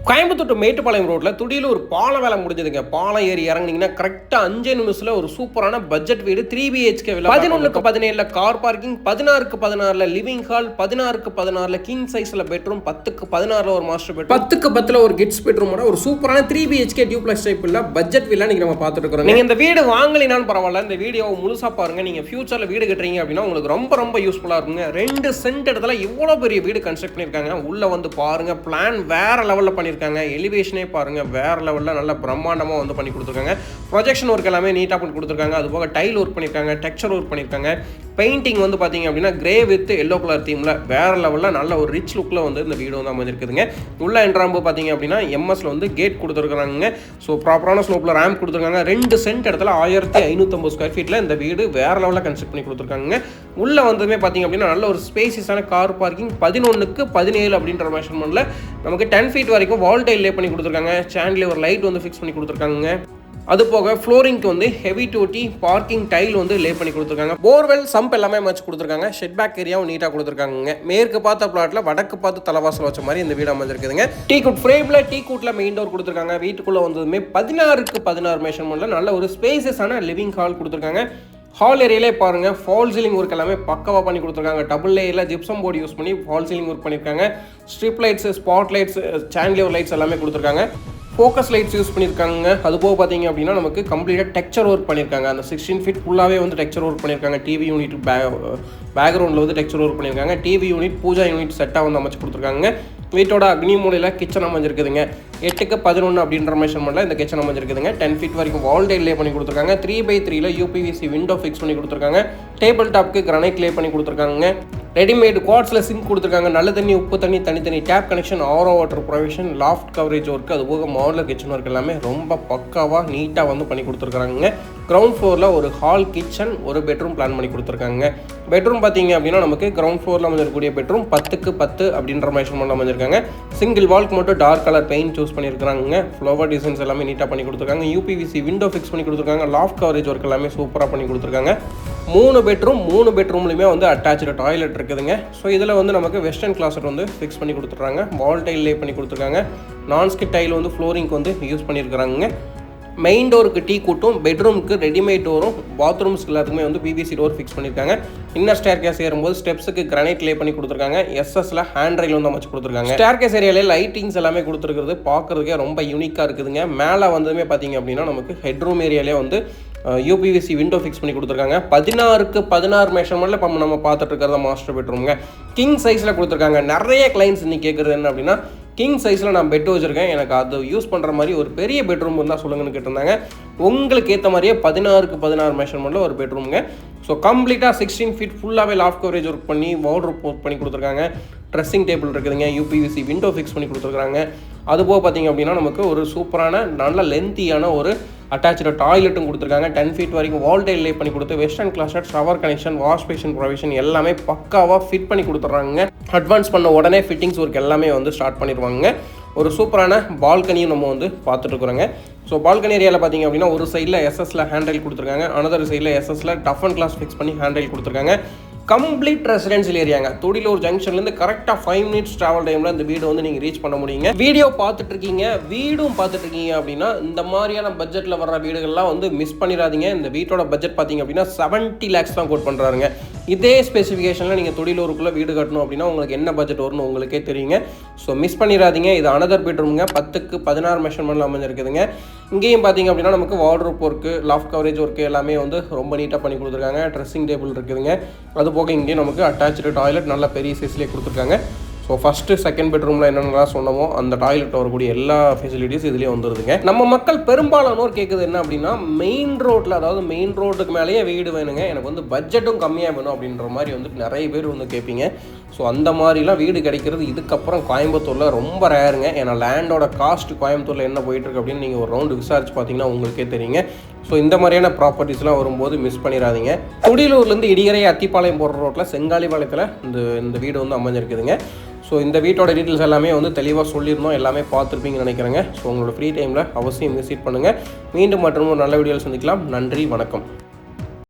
Coimbatore to Mettupalayam ரோட்டில் துடியில் ஒரு பாலம் வேலை முடிஞ்சதுங்க. பாலம் ஏறி இறங்குனீங்கன்னா கரெக்டாக 5 நிமிஷத்தில் ஒரு சூப்பரான பட்ஜெட் வீடு 3BHK 11:17 car parking, 16:16 living hall, 16:16 king சைஸில் பெட்ரூம், 10:16 ஒரு மாஸ்டர் பெட்ரூம், 10:10 ஒரு கிட்ஸ் பெட்ரூமோட ஒரு சூப்பரான 3BHK டியூப்ளெக்ஸ் டைப் இல்லை பட்ஜெட் வீடா நீங்கள் நம்ம பார்த்துட்டு இருக்கிறோம். நீங்கள் இந்த வீடு வாங்கலினாலும் பரவாயில்ல, இந்த வீடியோவை முழுசாக பாருங்கள். நீங்கள் ஃபியூச்சரில் வீடு கட்டுறீங்க அப்படின்னா உங்களுக்கு ரொம்ப யூஸ்ஃபுல்லாக இருக்குங்க. 2 சென்ட் இடத்துல இவ்வளோ பெரிய வீடு கன்ஸ்ட்ரக்ட் பண்ணியிருக்காங்க. உள்ளே வந்து பாருங்கள், பிளான் வேற லெவலில் பண்ணியிருக்காங்க. எலிவேஷனே பாருங்க வேற லெவலில் நல்ல பிரம்மாண்டமாக வந்து பண்ணி கொடுத்துருக்காங்க. ப்ரொஜெக்ஷன் ஒர்க் எல்லாமே நீட்டாக பண்ணி கொடுத்துருக்காங்க. அது போக டைல் ஒர்க் பண்ணியிருக்காங்க, டெக்ஸ்சர் ஒர்க் பண்ணியிருக்காங்க. பெயிண்டிங் வந்து பார்த்தீங்க அப்படின்னா கிரே வித் எல்லோ கலர் தீமில் வேற லெவலில் நல்ல ஒரு ரிச் லுக்கில் வந்து இந்த வீடு வந்து அமைஞ்சிருக்குதுங்க. உள்ள என்ட்ராம்பு பார்த்தீங்க அப்படின்னா எம்எஸ்ல வந்து கேட் கொடுத்துருக்காங்க. ஸோ ப்ராப்பரான ஸ்லோப்பில் ரேம்ப் கொடுத்துருக்காங்க. 2 சென்ட் இடத்துல 1550 ஸ்கொயர் ஃபீட்டில் இந்த வீடு வேற லெவலில் கன்ஸ்ட்ரக்ட் பண்ணி கொடுத்துருக்காங்க. உள்ள வந்ததுமே பார்த்தீங்க அப்படின்னா நல்ல ஒரு ஸ்பேசியஸான கார் பார்க்கிங் 11:17 அப்படின்ற மெஷர்மெண்ட்டில் நமக்கு 10 ஃபீட் வரைக்கும் வால் டைல் லே பண்ணி கொடுத்துருக்காங்க. சேனல்ல ஒரு லைட் வந்து ஃபிக்ஸ் பண்ணி கொடுத்துருக்காங்க. அது போக ஃப்ளோரிங்க்கு வந்து ஹெவி டூட்டி பார்க்கிங் டைல் வந்து லே பண்ணி கொடுத்துருக்காங்க. போர்வெல் சம்ப் எல்லாமே வச்சு கொடுத்துருக்காங்க. ஷெட் பேக் ஏரியாவும் நீட்டாக கொடுத்துருக்காங்க. மேற்கு பார்த்த பிளாட்டில் வடக்கு பார்த்து தலைவாசல் வச்ச மாதிரி இந்த வீடு அமைஞ்சிருக்குதுங்க. டீ குட் ஃப்ரேமில் டீ குட்ல மெயின் டோர் கொடுத்துருக்காங்க. வீட்டுக்குள்ளே வந்ததுமே 16:16 மெஷர்மெண்ட்டில் நல்ல ஒரு ஸ்பேசஸான லிவிங் ஹால் கொடுத்துருக்காங்க. ஹால் ஏரியாலே பாருங்க ஃபால் சீலிங் ஒர்க் எல்லாமே பக்கவாக பண்ணி கொடுத்துருக்காங்க. டபுள் லேயரில் ஜிப்சம் போர்டு யூஸ் பண்ணி ஃபால் சீலிங் ஒர்க் பண்ணியிருக்காங்க. Strip lights, spot lights, chandelier lights எல்லாமே கொடுத்துருக்காங்க. ஃபோக்கஸ் லைட்ஸ் யூஸ் பண்ணியிருக்காங்க. அது போக பார்த்தீங்க அப்படின்னா நமக்கு கம்ப்ளீட்டாக டெக்ஸ்சர் ஒர்க் பண்ணியிருக்காங்க. அந்த 16 ஃபீட் ஃபுல்லாகவே வந்து டெக்ஸ்சர் ஒர்க் பண்ணியிருக்காங்க. டிவி யூனிட் பேக்ரவுண்டில் வந்து டெக்ஸ்சர் ஒர்க் பண்ணியிருக்காங்க. டிவி யூனிட், பூஜா யூனிட் செட்டாக வந்து அமைச்சு கொடுத்துருக்காங்க. வீட்டோட அக்னி மூலையில் கிச்சன் அமைஞ்சிருக்குதுங்க. 8:11 அப்படின்ற மெஷர்மெண்ட்டில் இந்த கிச்சன் அமைஞ்சிருக்குதுங்க. 10 ஃபீட் வரைக்கும் வால் டைல் லே பண்ணி கொடுத்துருக்காங்க. 3x3 UPVC விண்டோ ஃபிக்ஸ் பண்ணி கொடுத்துருக்காங்க. டேபிள் டாப்க்கு கிரானைட் லே பண்ணி கொடுத்துருக்காங்க. ரெடிமேட் குவார்ட்ஸில் சிங்க் கொடுத்துருக்காங்க. நல்ல தண்ணி, உப்பு தண்ணி, தனித்தனி tape connection, RO water provision, loft coverage work, அது போக மாடுலர் கிச்சன் ஒர்க் எல்லாமே ரொம்ப பக்காவாக நீட்டாக வந்து பண்ணி கொடுத்துருக்காங்க. கிரவுண்ட் ஃப்ளோரில் ஒரு ஹால், கிச்சன், ஒரு பெட்ரூம் பிளான் பண்ணி கொடுத்துருக்காங்க. பெட்ரூம் பார்த்தீங்க அப்படின்னா நமக்கு கிரவுண்ட் ஃப்ளோரில் அமைஞ்சிருக்கக்கூடிய பெட்ரூம் 10:10 அப்படின்ற மெஷர்மெண்ட் அமைஞ்சிருக்காங்க. சிங்கிள் வால்க்கு மட்டும் டார்க் கலர் பெயிண்ட் சூஸ் பண்ணியிருக்காங்க. ஃப்ளவர் டிசைன்ஸ் எல்லாமே நீட்டாக பண்ணி கொடுத்துருக்காங்க. UPVC விண்டோ ஃபிக்ஸ் பண்ணி கொடுத்துருக்காங்க. லாஃப்ட் கவரேஜ் ஒர்க் எல்லாமே சூப்பராக பண்ணி கொடுத்துருக்காங்க. 3 பெட்ரூம்லையுமே வந்து அட்டாச்சு டாய்லெட் இருக்குதுங்க. ஸோ இதில் வந்து நமக்கு வெஸ்டர்ன் கிளாஸட் வந்து ஃபிக்ஸ் பண்ணி கொடுத்துட்றாங்க. வால் டைல் லே பண்ணி கொடுத்துருக்காங்க. நான்ஸ்கிட் டைல் வந்து ஃப்ளோரிங்க்கு வந்து யூஸ் பண்ணியிருக்கிறாங்க. மெயின் டோருக்கு டீ கூட்டும், பெட்ரூமுக்கு ரெடிமேட் டோரும், பாத்ரூம்ஸ்க்கு எல்லாத்துக்குமே வந்து PVC டோர் ஃபிக்ஸ் பண்ணியிருக்காங்க. இன்னர் ஸ்டேர் கேஸ் ஏறும்போது ஸ்டெப்ஸுக்கு கிரானைட் லே பண்ணி கொடுத்துருக்காங்க. SSல ஹேண்ட் ரைல் வந்து அமைச்சு கொடுத்துருக்காங்க. ஸ்டேர் கேஸ் ஏரியாலே லைட்டிங்ஸ் எல்லாமே கொடுத்துருக்கிறது பார்க்குறதுக்கே ரொம்ப யூனிக்காக இருக்குதுங்க. மேலே வந்ததுமே பார்த்தீங்க அப்படின்னா நமக்கு ஹெட்ரூம் ஏரியாலே வந்து UPVC விண்டோ ஃபிக்ஸ் பண்ணி கொடுத்துருக்காங்க. 16:16 மெஷர்மெண்ட்டில் இப்போ நம்ம பார்த்துட்டு இருக்கிறத மாஸ்டர் பெட்ரூம்ங்க. கிங் சைஸில் கொடுத்துருக்காங்க. நிறைய கிளைண்ட்ஸ் இன்னைக்கு கேட்குறது என்ன அப்படின்னா, கிங் சைஸில் நான் பெட் வச்சுருக்கேன், எனக்கு அது யூஸ் பண்ணுற மாதிரி ஒரு பெரிய பெட்ரூம் இருந்தால் சொல்லுங்கன்னு கேட்டிருந்தாங்க. உங்களுக்கு ஏற்ற மாதிரியே 16:16 மெஷர்மெண்ட்டில் ஒரு பெட்ரூமுங்க. ஸோ கம்ப்ளீட்டாக 16 ஃபீட் ஃபுல்லாகவே லாஃப்ட் கவரேஜ் ஒர்க் பண்ணி வார்ட்ரோப் ஒர்க் பண்ணி கொடுத்துருக்காங்க. ட்ரெஸ்ஸிங் டேபிள் இருக்குதுங்க. UPVC விண்டோ ஃபிக்ஸ் பண்ணி கொடுத்துருக்காங்க. அதுபோக பார்த்தீங்க அப்படின்னா நமக்கு ஒரு சூப்பரான நல்ல லென்த்தியான ஒரு அட்டாச்சு டாய்லெட்டும் கொடுத்துருக்காங்க. 10 ஃபீட் வரைக்கும் வால் டைல் லே பண்ணி கொடுத்து western closet shower connection, wash basin provision எல்லாமே பக்காவாக ஃபிட் பண்ணி கொடுத்துட்றாங்க. அட்வான்ஸ் பண்ண உடனே ஃபிட்டிங்ஸ் ஒர்க் எல்லாமே வந்து ஸ்டார்ட் பண்ணிடுவாங்க. ஒரு சூப்பரான பால்கனியும் நம்ம வந்து பார்த்துட்டு இருக்கிறோங்க. ஸோ பால்கனி ஏரியாவில் பார்த்தீங்க அப்படின்னா ஒரு சைடில் SSல ஹேண்ட் ரைல் கொடுத்துருக்காங்க. அனதர் சைடில் SSல டஃப் அண்ட் கிளாஸ் ஃபிக்ஸ் பண்ணி ஹேண்ட் ரைல் கொடுத்துருக்காங்க. கம்ப்ளீட் ரெசிடென்ஷியல் ஏரியாங்க. துடிலூர் ஜங்ஷன்லேருந்து கரெக்டாக 5 மினிட்ஸ் ட்ராவல் டைமில் இந்த வீடு வந்து நீங்கள் ரீச் பண்ண முடியுங்க. வீடியோ பார்த்துட்டு இருக்கீங்க, வீடும் பார்த்துட்டு இருக்கீங்க அப்படின்னா இந்த மாதிரியான பட்ஜெட்டில் வர்ற வீடுகள்லாம் வந்து மிஸ் பண்ணிடாதீங்க. இந்த வீட்டோட பட்ஜெட் பார்த்தீங்க அப்படின்னா 70 lakhs தான் கோட் பண்ணுறாருங்க. இதே ஸ்பெசிஃபிகேஷனில் நீங்கள் துடிலூருக்குள்ளே வீடு கட்டணும் அப்படின்னா உங்களுக்கு என்ன பட்ஜெட் வரும்னு உங்களுக்கே தெரியுங்க. ஸோ மிஸ் பண்ணிடாதீங்க. இது அனதர் பெட்ரூமுங்க. 10:16 மெஷர்மெண்ட்டில் அமைஞ்சிருக்குதுங்க. இங்கேயும் பார்த்தீங்க அப்படின்னா நமக்கு wardrobe work, loft coverage work எல்லாமே வந்து ரொம்ப நீட்டாக பண்ணி கொடுத்துருக்காங்க. ட்ரெஸ்ஸிங் டேபிள் இருக்குதுங்க. அது போக இங்கேயும் நமக்கு அட்டாச்சு டாய்லெட் நல்ல பெரிய சைஸ்லேயே கொடுத்துருக்காங்க. ஸோ ஃபஸ்ட்டு செகண்ட் பெட்ரூமில் என்னென்னலாம் சொன்னமோ அந்த டாய்லெட் வரக்கூடிய எல்லா ஃபெசிலிட்டிஸ் இதுலேயே வந்துடுதுங்க. நம்ம மக்கள் பெரும்பாலானோர் கேட்குது என்ன அப்படின்னா, மெயின் ரோட்டில், அதாவது மெயின் ரோட்டுக்கு மேலேயே வீடு வேணுங்க, எனக்கு வந்து பட்ஜெட்டும் கம்மியாக வேணும் அப்படின்ற மாதிரி வந்து நிறைய பேர் வந்து கேட்பீங்க. ஸோ அந்த மாதிரிலாம் வீடு கிடைக்கிறது இதுக்கப்புறம் கோயம்புத்தூரில் ரொம்ப ரேருங்க. ஏன்னா லேண்டோட காஸ்ட் கோயம்புத்தூரில் என்ன போயிட்டுருக்கு அப்படின்னு நீங்கள் ஒரு ரவுண்டு விசாரிச்சு பார்த்தீங்கன்னா உங்களுக்கே தெரியுங்க. ஸோ இந்த மாதிரியான ப்ராப்பர்ட்டிஸ்லாம் வரும்போது மிஸ் பண்ணிடாதீங்க. துடிலூர்லேருந்து இடிகரை அத்திப்பாளையம் போகிற ரோட்டில் செங்காலிபாளையத்தில் இந்த வீடு வந்து அமைஞ்சிருக்குதுங்க. ஸோ இந்த வீட்டோட டீட்டெயில்ஸ் எல்லாமே வந்து தெளிவாக சொல்லியிருந்தோம், எல்லாமே பார்த்துருப்பீங்கன்னு நினைக்கிறேங்க. ஸோ உங்களோட ஃப்ரீ டைமில் அவசியம் விசிட் பண்ணுங்கள். மீண்டும் மற்றும் ஒரு நல்ல வீடியோவில் சந்திக்கலாம். நன்றி, வணக்கம்.